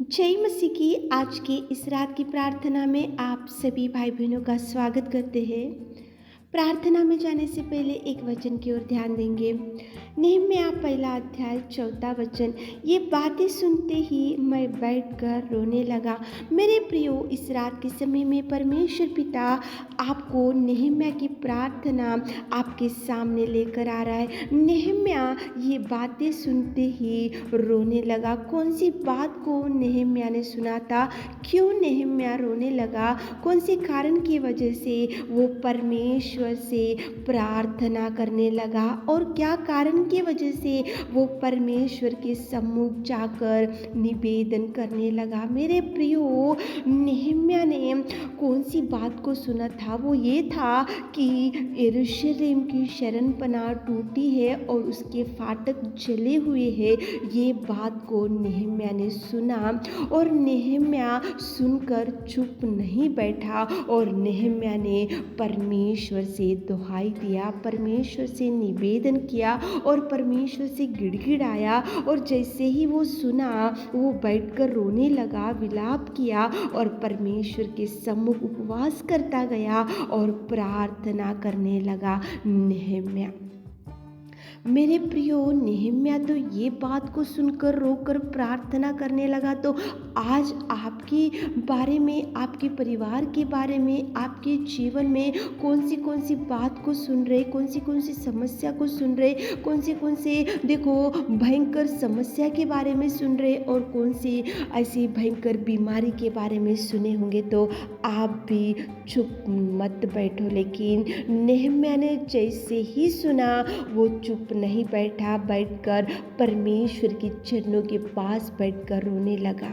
जय मसीह की आज की इस रात की प्रार्थना में आप सभी भाई बहनों का स्वागत करते हैं। प्रार्थना में जाने से पहले एक वचन की ओर ध्यान देंगे। नहम्याह पहला अध्याय 4 वचन। ये बातें सुनते ही मैं बैठकर रोने लगा। मेरे प्रियो, इस रात के समय में परमेश्वर पिता आपको नहम्याह की प्रार्थना आपके सामने लेकर आ रहा है। नहम्याह ये बातें सुनते ही रोने लगा। कौन सी बात को नहम्याह ने सुना था? क्यों नहम्याह रोने लगा? कौन से कारण की वजह से वो परमेश्वर से प्रार्थना करने लगा और क्या कारण की वजह से वो परमेश्वर के सम्मुख जाकर निवेदन करने लगा? मेरे प्रियो, नहम्याह ने कौन सी बात को सुना था? वो ये था कि यरूशलेम की शरणपनाह टूटी है और उसके फाटक जले हुए हैं। ये बात को नहम्याह ने सुना और नहम्याह सुनकर चुप नहीं बैठा और नहम्याह ने परमेश्वर से दुहाई दिया, परमेश्वर से निवेदन किया और परमेश्वर से गिड़गिड़ाया। और जैसे ही वो सुना, वो बैठकर रोने लगा, विलाप किया और परमेश्वर के सम्मुख उपवास करता गया और प्रार्थना करने लगा नहम्याह। मेरे प्रियो, नहम्याह तो ये बात को सुनकर रोकर प्रार्थना करने लगा। तो आज आपके बारे में, आपके परिवार के बारे में, आपके जीवन में कौन सी बात को सुन रहे, कौन सी समस्या को सुन रहे, कौन से देखो भयंकर समस्या के बारे में सुन रहे और कौन सी ऐसी भयंकर बीमारी के बारे में सुने होंगे। तो आप भी चुप मत बैठो। लेकिन नहम्याह ने जैसे ही सुना, वो चुप नहीं बैठा, बैठकर परमेश्वर के चरणों के पास बैठकर रोने लगा।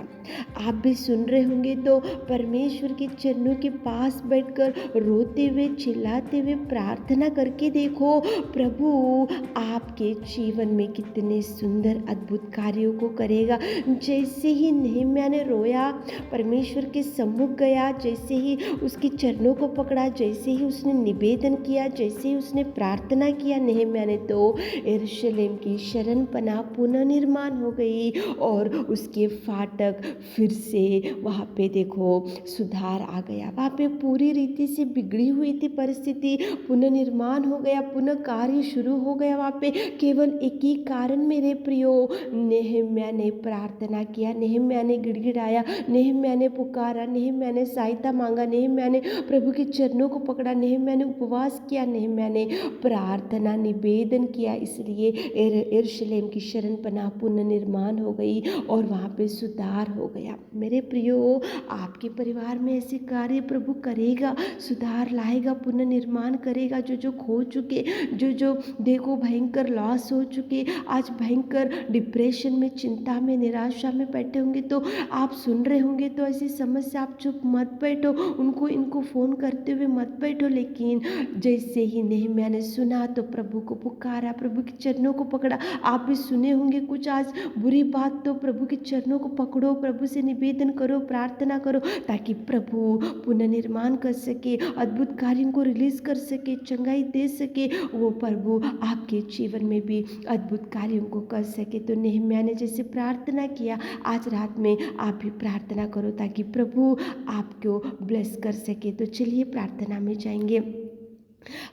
आप भी सुन रहे होंगे तो परमेश्वर के चरणों के पास बैठकर रोते हुए, चिल्लाते हुए प्रार्थना करके देखो, प्रभु आपके जीवन में कितने सुंदर अद्भुत कार्यों को करेगा। जैसे ही नहम्याह ने रोया, परमेश्वर के सम्मुख गया, जैसे ही उसके चरणों को पकड़ा, जैसे ही उसने निवेदन किया, जैसे ही उसने प्रार्थना किया, नहम्याह ने तो यरूशलेम की शरणपनाह पुनर्निर्माण हो गई और उसके फाटक फिर से वहाँ पे देखो सुधार आ गया। वहाँ पे पूरी रीति से बिगड़ी हुई थी परिस्थिति, पुनर्निर्माण हो गया, पुनः कार्य शुरू हो गया। वहाँ पे केवल एक ही कारण मेरे प्रियो, नहम्याह ने प्रार्थना किया, नहम्याह ने गिड़गिड़ाया, नहम्याह ने पुकारा, नहम्याह ने सहायता मांगा, नहम्याह ने प्रभु के चरणों को पकड़ा, नहम्याह ने उपवास किया, नहम्याह ने प्रार्थना निवेदन किया। इसलिए यरूशलेम की शरणपनाह पुनर्निर्माण हो गई और वहाँ पे सुधार हो गया। मेरे प्रियो, आपके परिवार में ऐसे कार्य प्रभु करेगा, सुधार लाएगा, पुनर्निर्माण करेगा। जो खो चुके, जो देखो भयंकर लॉस हो चुके, आज भयंकर डिप्रेशन में, चिंता में, निराशा में बैठे होंगे तो आप सुन रहे होंगे तो ऐसी समस्या, आप चुप मत बैठो, इनको फ़ोन करते हुए मत बैठो। लेकिन जैसे ही नहम्याह ने सुना तो प्रभु को पुकारा, प्रभु के चरणों को पकड़ा। आप भी सुने होंगे कुछ आज बुरी बात, तो प्रभु के चरणों को पकड़ो, प्रभु से निवेदन करो, प्रार्थना करो, ताकि प्रभु पुनर्निर्माण कर सके, अद्भुत कार्यों को रिलीज कर सके, चंगाई दे सके। वो प्रभु आपके जीवन में भी अद्भुत कार्यों को कर सके। तो नहम्याह ने जैसे प्रार्थना किया, आज रात में आप भी प्रार्थना करो ताकि प्रभु आपको ब्लेस कर सके। तो चलिए प्रार्थना में जाएंगे।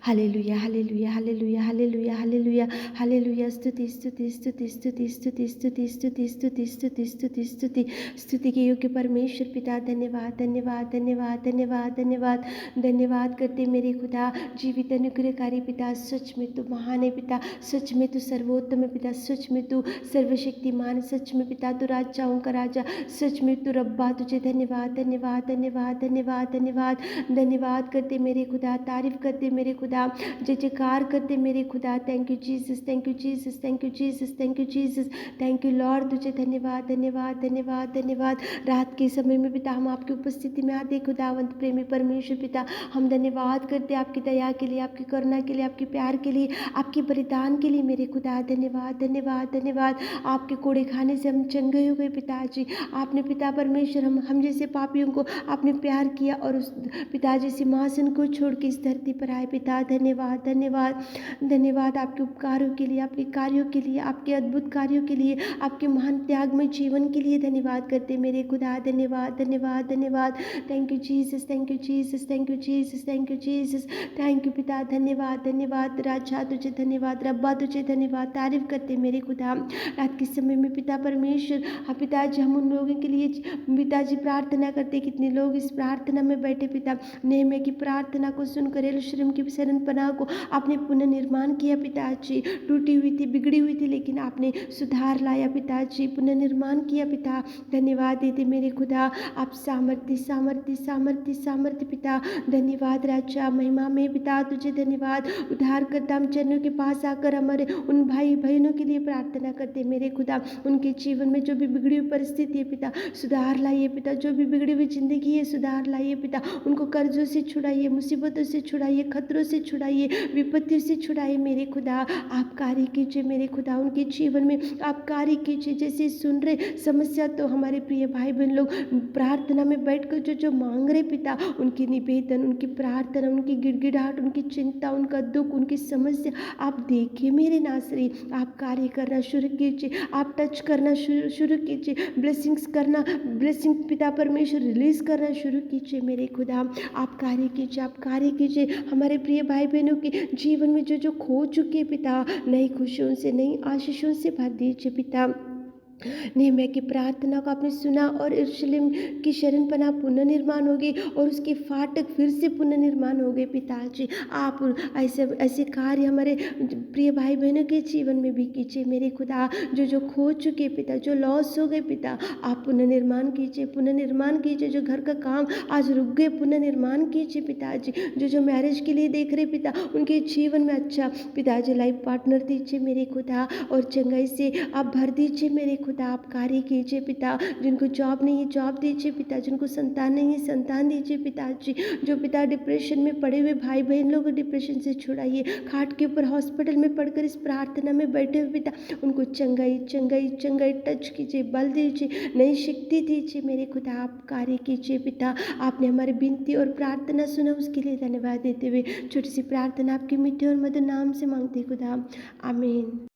Hallelujah, hallelujah, hallelujah, hallelujah, hallelujah, hallelujah. स्तुति, स्तुति, स्तुति, स्तुति, स्तुति, स्तुति, स्तुति, स्तुति, स्तुति, स्तुति, स्तुति, स्तुति के योग्य परमेश्वर पिता, धन्यवाद, धन्यवाद, धन्यवाद, धन्यवाद, धन्यवाद, धन्यवाद करते मेरे खुदा, जीवित अनुग्रहकारी पिता। सच में तू महान है पिता, सच में तू सर्वोत्तम है पिता, सच में तू सर्वशक्तिमान, सच में पिता तू राजाओं का राजा, सच में तू रब्बा। तुझे धन्यवाद, धन्यवाद, धन्यवाद, धन्यवाद, धन्यवाद, धन्यवाद करते मेरे खुदा, तारीफ करते मेरे खुदा, जय जयकार करते मेरे खुदा। Thank you Jesus, thank you Jesus, thank you Jesus, thank you Jesus, thank you Lord. तुझे धन्यवाद, धन्यवाद, धन्यवाद, धन्यवाद। रात के समय में पिता हम आपकी उपस्थिति में आते खुदावंत प्रेमी परमेश्वर पिता, हम धन्यवाद करते आपकी दया के लिए, आपकी करुणा के लिए, आपके प्यार के लिए, आपके बलिदान के लिए मेरे खुदा। धन्यवाद, धन्यवाद, धन्यवाद। आपके कोड़े खाने से हम चंगे हो गए पिताजी। आपने पिता परमेश्वर हम जैसे पापियों को आपने प्यार किया और उस पिताजी सिंहासन को छोड़ के इस धरती पर आए खुदाए पिता, धन्यवाद धन्यवाद धन्यवाद आपके उपकारों के लिए, आपके कार्यों के लिए, आपके अद्भुत कार्यों के लिए, आपके महान त्यागमय जीवन के लिए धन्यवाद करते मेरे खुदा। धन्यवाद धन्यवाद धन्यवाद। Thank you Jesus, thank you Jesus, thank you Jesus, thank you Jesus, thank you पिता। धन्यवाद धन्यवाद राजा, तुझे धन्यवाद रब्बा, तुझे धन्यवाद। तारीफ करते मेरे खुदा। रात के समय में पिता परमेश्वर, हाँ पिताजी, हम उन लोगों के लिए पिताजी प्रार्थना करते, कितने लोग इस प्रार्थना में बैठे पिता, नेहम्याह की प्रार्थना को सुनकर यरूशलेम की शरण पनाह को आपने पुनर्निर्माण किया पिताजी। टूटी हुई थी, बिगड़ी हुई थी, लेकिन आपने सुधार लाया पिताजी, पुनर्निर्माण किया पिता। धन्यवाद देते मेरे खुदा। आप सामर्थ्य सामर्थ्य सामर्थ्य सामर्थ्य पिता। धन्यवाद राजा, महिमा में पिता तुझे धन्यवाद। उद्धारकर्ता, हम चरणों के पास आकर हमारे उन भाई बहनों के लिए प्रार्थना करते मेरे खुदा। उनके जीवन में जो भी बिगड़ी हुई परिस्थिति है पिता, सुधार लाइए पिता। जो भी बिगड़ी हुई जिंदगी है, सुधार लाइए पिता। उनको कर्जों से छुड़ाइए, मुसीबतों से छुड़ाइए, खतरों से छुड़ाइए, विपत्ति से छुड़ाइए मेरे खुदा। आप कार्य कीजिए मेरे खुदा, उनके जीवन में आप कार्य कीजिए। जैसे सुन रहे समस्या, तो हमारे प्रिय भाई बहन लोग प्रार्थना में बैठकर जो जो मांग रहे पिता, उनकी निवेदन, उनकी प्रार्थना, उनकी गिड़गिड़ाहट, उनकी चिंता, उनका दुख, उनकी समस्या आप देखिए मेरे नासरी। आप कार्य करना शुरू कीजिए, आप टच करना शुरू कीजिए, ब्लेसिंग्स करना, ब्लेसिंग पिता परमेश्वर रिलीज करना शुरू कीजिए मेरे खुदा। आप कार्य कीजिए, आप कार्य कीजिए। हमारे प्रिय भाई बहनों के जीवन में जो जो खो चुके पिता, नई खुशियों से, नई आशीषों से भर दीजिए पिता। नेहम्याह की प्रार्थना को आपने सुना और यरूशलेम की शरण पनाह पुनर्निर्माण होगी और उसके फाटक फिर से पुनर्निर्माण हो गए पिताजी। आप ऐसे ऐसे कार्य हमारे प्रिय भाई बहनों के जीवन में भी कीजिए मेरे खुदा। जो जो खो चुके पिता, जो लॉस हो गए पिता, आप पुनर्निर्माण कीजिए, पुनर्निर्माण कीजिए। जो घर का काम आज रुक गए, पुनर्निर्माण कीजिए पिताजी। जो जो मैरिज के लिए देख रहे पिता, उनके जीवन में अच्छा पिताजी लाइफ पार्टनर दीजिए मेरे खुदा, और चंगाई से आप भर दीजिए मेरे खुदा। आप कार्य कीजिए पिता। जिनको जॉब नहीं है, जॉब दीजिए पिता। जिनको संतान नहीं है, संतान दीजिए पिताजी। जो पिता डिप्रेशन में पड़े हुए भाई बहन लोग, डिप्रेशन से छुड़ाइए। खाट के ऊपर हॉस्पिटल में पड़कर इस प्रार्थना में बैठे हुए पिता, उनको चंगाई चंगाई चंगाई टच कीजिए, बल दीजिए, नई शक्ति दीजिए मेरे खुदा। आप कार्य कीजिए पिता। आपने हमारी विनती और प्रार्थना सुना, उसके लिए धन्यवाद देते हुए छोटी सी प्रार्थना आपके मीठे और मधुर नाम से मांगते खुदा, आमीन।